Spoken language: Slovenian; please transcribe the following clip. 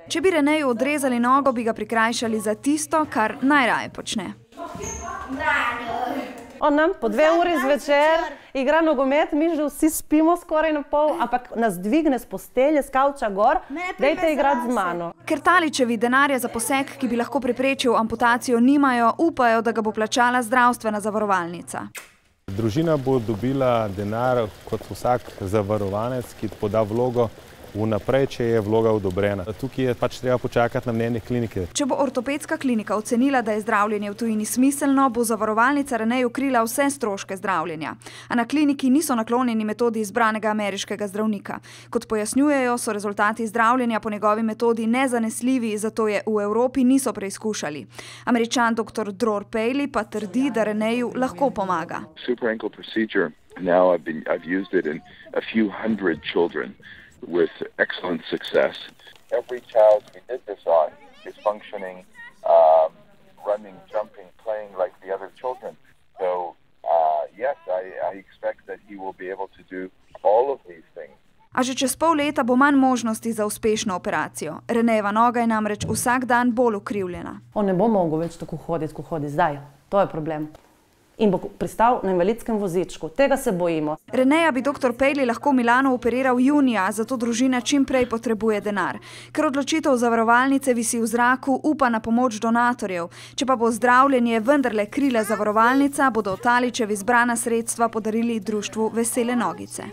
Če bi Reneju odrezali nogo, bi ga prikrajšali za tisto, kar najraje počne. On nam po 2 uri zvečer igra nogomet, mi že vsi spimo skoraj na pol, ampak nas dvigne z postelje, s kavča gor, dajte igrati z mano. Ker Taličevi denarja za poseg, ki bi lahko preprečil amputacijo, nimajo, upajo, da ga bo plačala zdravstvena zavarovalnica. Družina bo dobila denar kot vsak zavarovanec, ki poda vlogo vnaprej, če je vloga odobrena. Tukaj je pač treba počakati na mnenje klinike. Če bo ortopedska klinika ocenila, da je zdravljenje v tujini smiselno, bo zavarovalnica Reneju krila vse stroške zdravljenja. A na kliniki niso naklonjeni metodi izbranega ameriškega zdravnika. Kot pojasnjujejo, so rezultati zdravljenja po njegovi metodi nezanesljivi, zato je v Evropi niso preizkušali. Američan dr. Dror Paley pa trdi, da Reneju lahko pomaga. Super ankle procedure. Now I've used it in a few hundred children with excellent success. Every child we did this on is functioning, running, jumping, playing like the other children. So, yes, I expect that he will be able to do all of these things. A že čez pol leta bo manj možnosti za uspešno operacijo. Renejeva noga je namreč vsak dan bolj ukrivljena. On ne bo mogel več tako hoditi, kot hodi zdaj. To je problem. In bo pristal na invalidskem vozičku. Tega se bojimo. Reneja bi dr. Paley lahko Milano operiral junija, zato družina čim prej potrebuje denar. Ker odločitev zavarovalnice visi v zraku, upa na pomoč donatorjev. Če pa bo zdravljenje vendarle krila zavarovalnica, bodo Taličevi zbrana sredstva podarili društvu Vesele nogice.